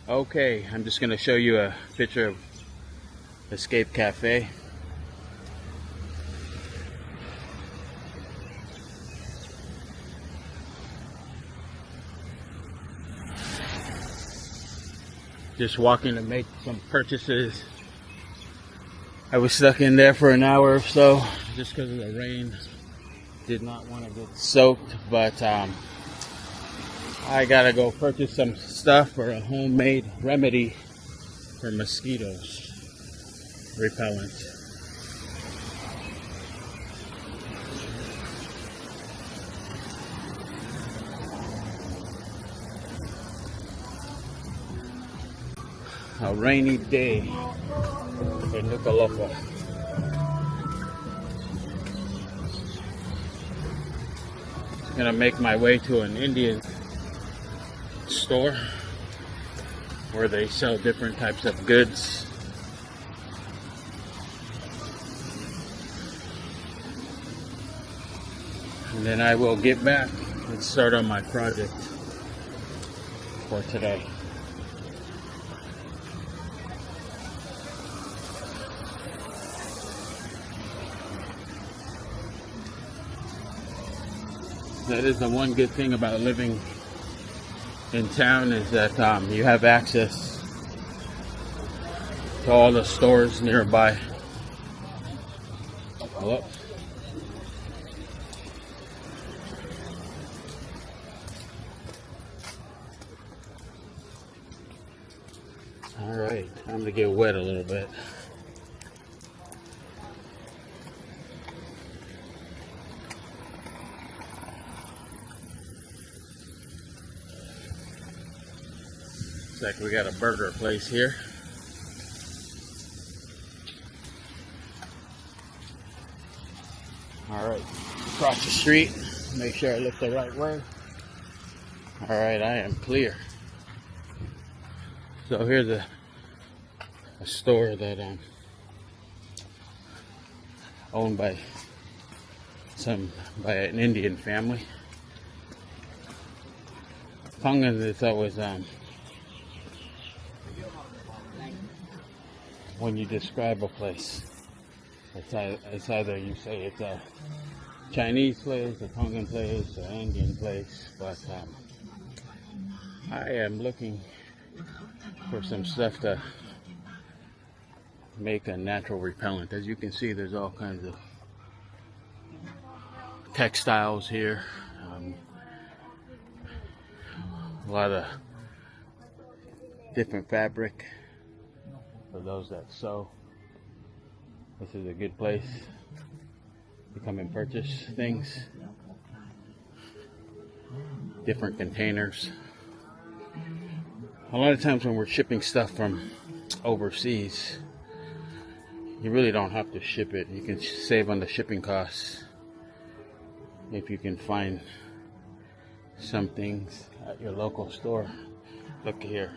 Okay, I'm just going to show you a picture of Escape Cafe. Just walking to make some purchases. I was stuck in there for an hour or so just because of the rain. Did not want to get soaked, but I gotta go purchase some stuff for a homemade remedy for mosquitoes, repellent. A rainy day in Nuku'alofa. Gonna make my way to an Indian store where they sell different types of goods. And then I will get back and start on my project for today. That is the one good thing about living in town, is that you have access to all the stores nearby. Hello? Alright, time to get wet a little bit. Looks like we got a burger place here. Alright, across the street. Make sure I look the right way. Alright, I am clear. So here's a store that owned by an Indian family. Tongan is always when you describe a place, it's either you say it's a Chinese place, a Tongan place, an Indian place, but I am looking for some stuff to make a natural repellent. As you can see, there's all kinds of textiles here, a lot of different fabric for those that sew. This is a good place to come and purchase things. Different containers. A lot of times when we're shipping stuff from overseas, you really don't have to ship it. You can save on the shipping costs if you can find some things at your local store. Look here.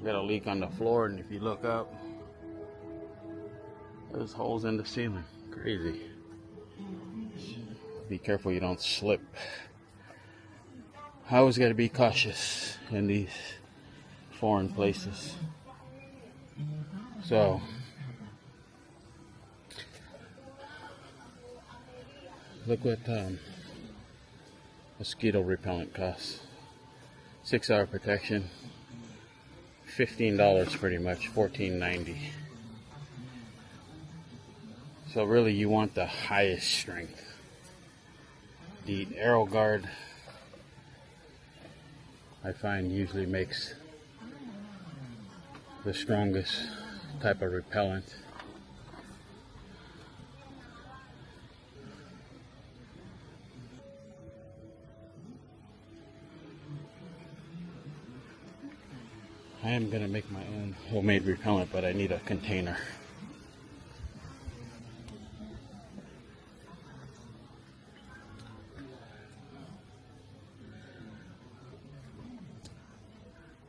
Got a leak on the floor, and if you look up, there's holes in the ceiling. Crazy. Be careful you don't slip. I always got to be cautious in these foreign places. So look what mosquito repellent costs. 6-hour protection, $15 pretty much, $14.90. So really you want the highest strength. The Arrow Guard, I find, usually makes the strongest type of repellent. I am going to make my own homemade repellent, but I need a container.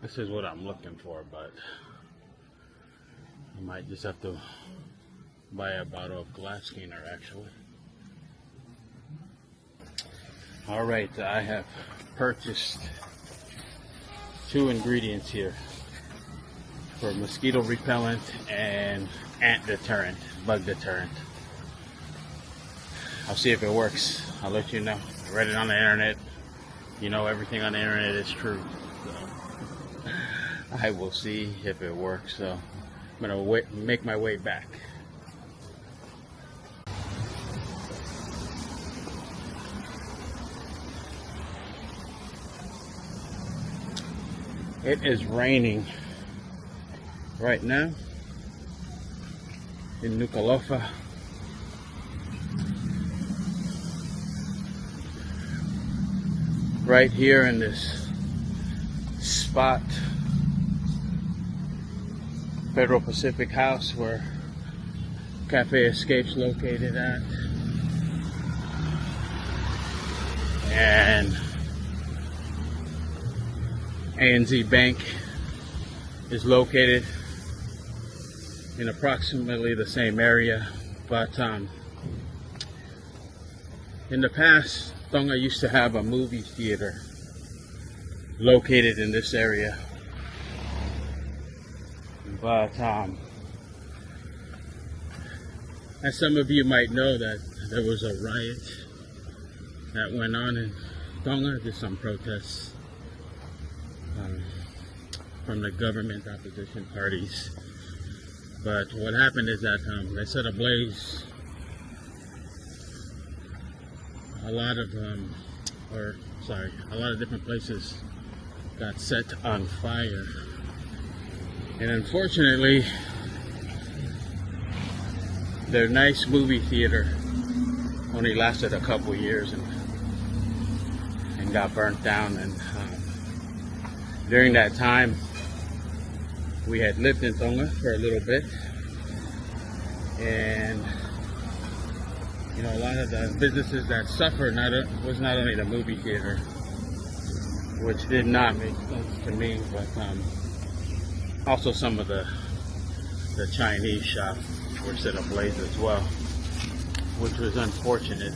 This is what I'm looking for, but I might just have to buy a bottle of glass cleaner, actually. Alright, I have purchased 2 ingredients here. for mosquito repellent and ant deterrent, bug deterrent. I'll see if it works. I'll let you know. I read it on the internet. You know, everything on the internet is true. So I will see if it works. So I'm gonna make my way back. It is raining right now in Nuku'alofa. Right here in this spot, Federal Pacific House, where Cafe Escape's located at, and ANZ Bank is located in approximately the same area. But in the past, Tonga used to have a movie theater located in this area. But as some of you might know, that there was a riot that went on in Tonga, just some protests from the government opposition parties. But what happened is that they set ablaze a lot of different places got set on fire, and unfortunately their nice movie theater only lasted a couple years and got burnt down. And during that time, we had lived in Tonga for a little bit, and you know, a lot of the businesses that suffered was not only the movie theater, which did not make sense to me, but also some of the Chinese shops were set ablaze as well, which was unfortunate.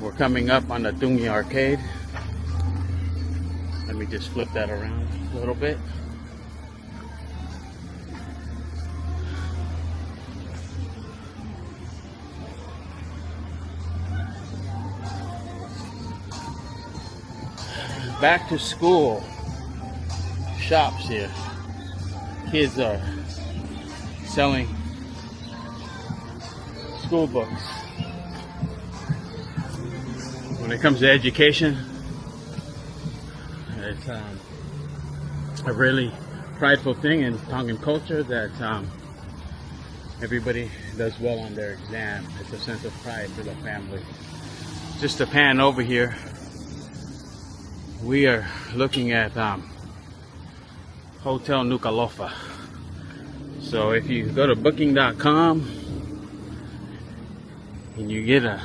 We're coming up on the Tonga arcade. Let me just flip that around a little bit. Back to school shops here. Kids are selling school books. When it comes to education, it's a really prideful thing in Tongan culture that everybody does well on their exam. It's a sense of pride for the family. Just to pan over here, we are looking at Hotel Nuku'alofa. So if you go to booking.com and you get a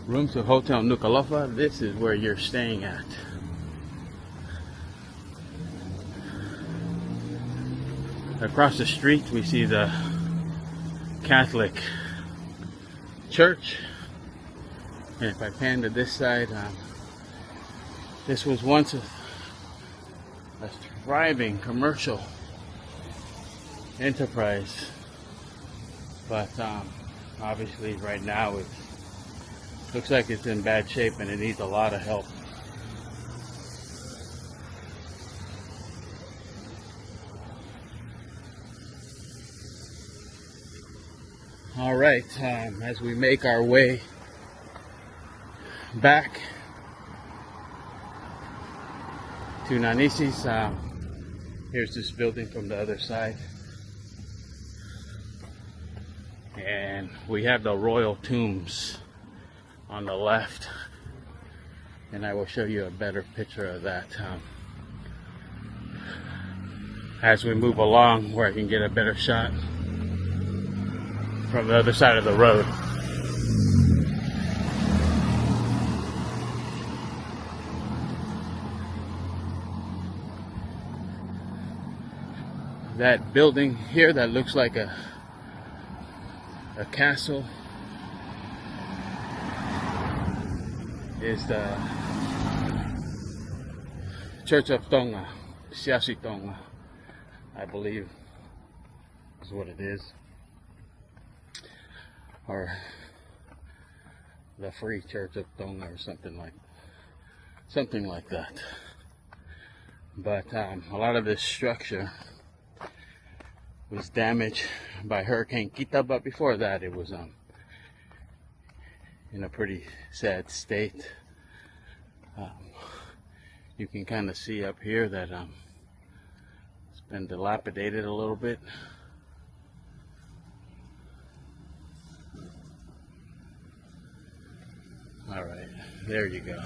room to Hotel Nuku'alofa, this is where you're staying at. Across the street we see the Catholic Church, and if I pan to this side, this was once a thriving commercial enterprise, but obviously right now it looks like it's in bad shape and it needs a lot of help. All right, as we make our way back to Nanisi's, here's this building from the other side, and we have the royal tombs on the left, and I will show you a better picture of that as we move along, where I can get a better shot from the other side of the road. That building here that looks like a castle is the Church of Tonga, Siasi Tonga, I believe is what it is, or the Free Church of Tonga, or something like that. But a lot of this structure was damaged by Hurricane Kita, but before that it was in a pretty sad state. You can kind of see up here that it's been dilapidated a little bit. All right, there you go.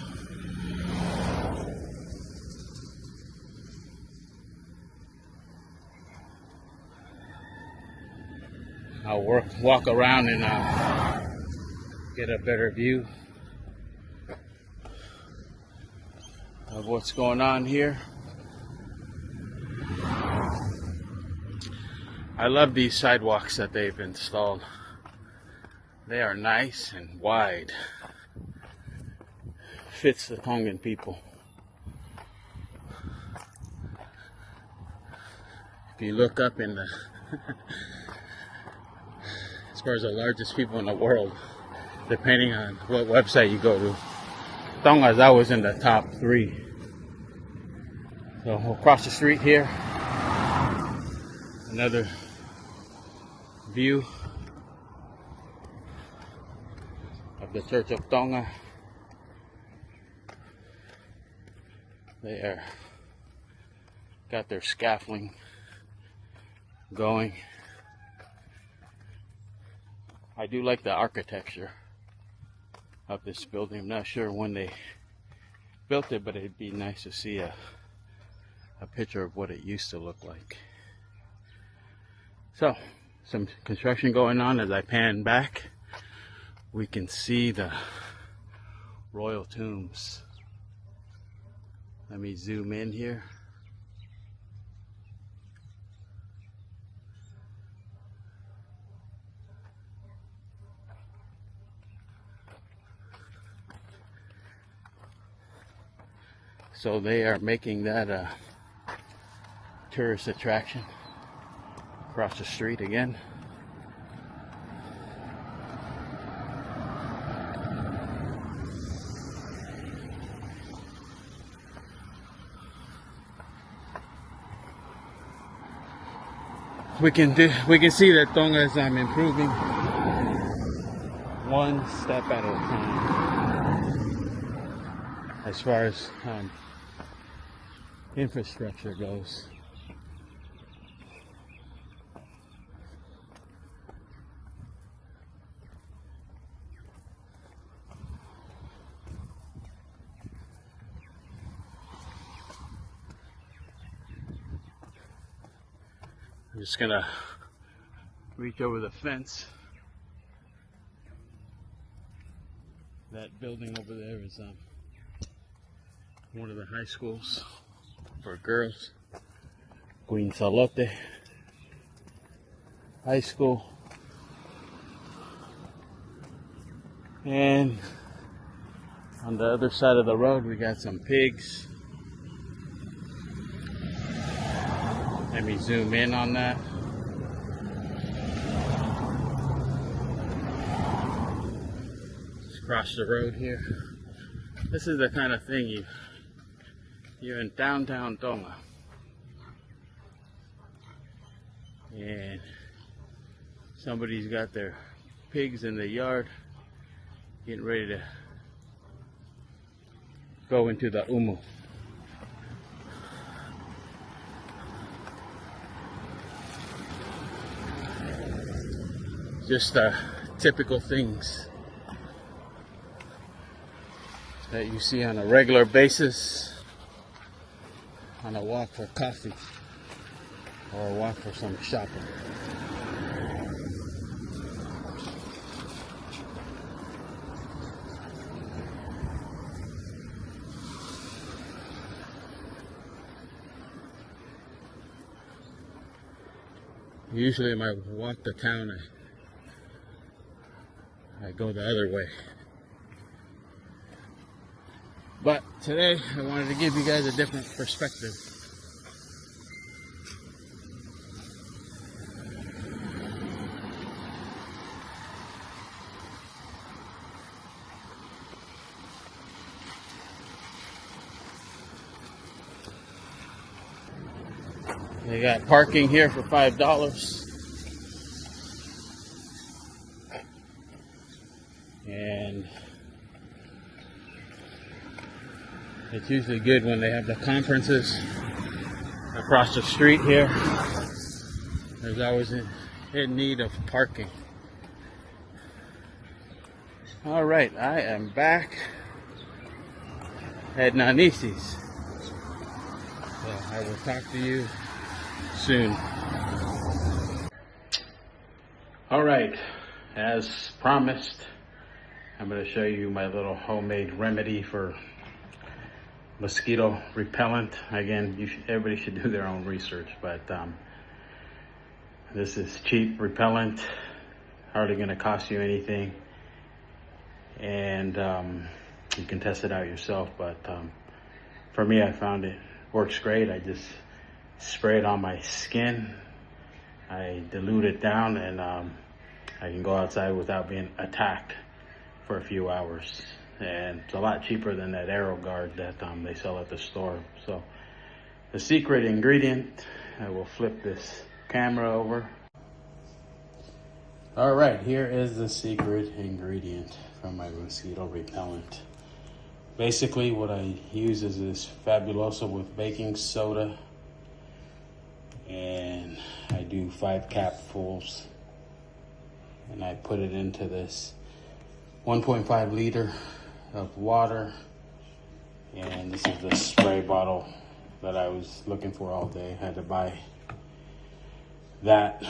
I'll walk around and get a better view of what's going on here. I love these sidewalks that they've installed. They are nice and wide. Fits the Tongan people. If you look up in the as far as the largest people in the world, depending on what website you go to, Tonga's always in the top 3. So across the street here, another view of the Church of Tonga. They are got their scaffolding going. I do like the architecture of this building. I'm not sure when they built it, but it'd be nice to see a picture of what it used to look like. So, some construction going on. As I pan back, we can see the royal tombs. Let me zoom in here. So they are making that a tourist attraction across the street again. We can see that Tonga is improving one step at a time as far as infrastructure goes. I'm just gonna reach over the fence. That building over there is one of the high schools for girls. Queen Salote High School. And on the other side of the road we got some pigs. Let me zoom in on that. Just across the road here. This is the kind of thing you're in downtown Tonga, and somebody's got their pigs in the yard getting ready to go into the umu. Just typical things that you see on a regular basis on a walk for coffee or a walk for some shopping. Usually when I walk to town, I go the other way. But today I wanted to give you guys a different perspective. They got parking here for $5. And it's usually good when they have the conferences across the street here. There's always in need of parking. All right, I am back at Nanisi's. So I will talk to you soon. All right, as promised, I'm going to show you my little homemade remedy for mosquito repellent. Again, everybody should do their own research, but this is cheap repellent, hardly going to cost you anything, and you can test it out yourself. But for me, I found it works great. I just spray it on my skin, I dilute it down, and I can go outside without being attacked for a few hours. And it's a lot cheaper than that arrow guard that they sell at the store. So the secret ingredient, I will flip this camera over. All right, here is the secret ingredient from my mosquito repellent. Basically what I use is this Fabuloso with baking soda, and I do 5 capfuls, and I put it into this 1.5 liter of water. And this is the spray bottle that I was looking for all day. I had to buy that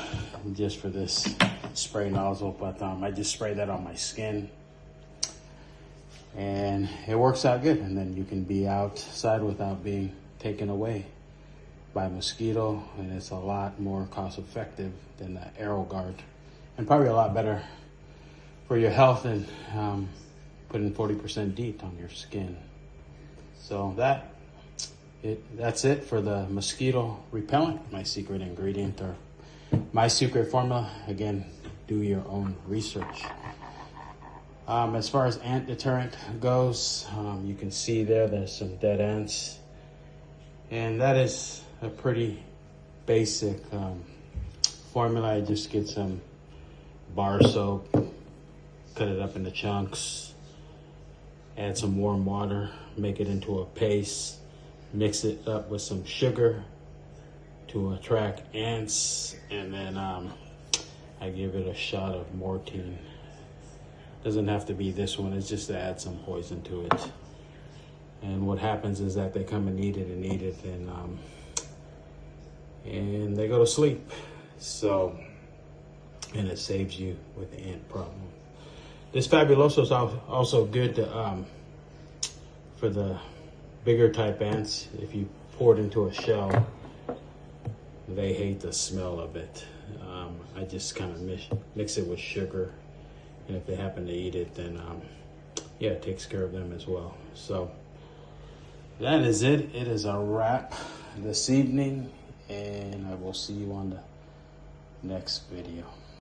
just for this spray nozzle, but I just spray that on my skin and it works out good. And then you can be outside without being taken away by a mosquito, and it's a lot more cost effective than the arrow guard, and probably a lot better for your health and putting 40% DEET on your skin. So that's it for the mosquito repellent, my secret ingredient, or my secret formula. Again, do your own research. As far as ant deterrent goes, you can see there's some dead ants, and that is a pretty basic formula. I just get some bar soap, cut it up into chunks, add some warm water, make it into a paste, mix it up with some sugar to attract ants, and then I give it a shot of morphine. Doesn't have to be this one, it's just to add some poison to it. And what happens is that they come and eat it, and they go to sleep. So, and it saves you with the ant problem. This Fabuloso is also good to, for the bigger type ants. If you pour it into a shell, they hate the smell of it. I just kind of mix it with sugar, and if they happen to eat it, then yeah, it takes care of them as well. So that is it. It is a wrap this evening, and I will see you on the next video.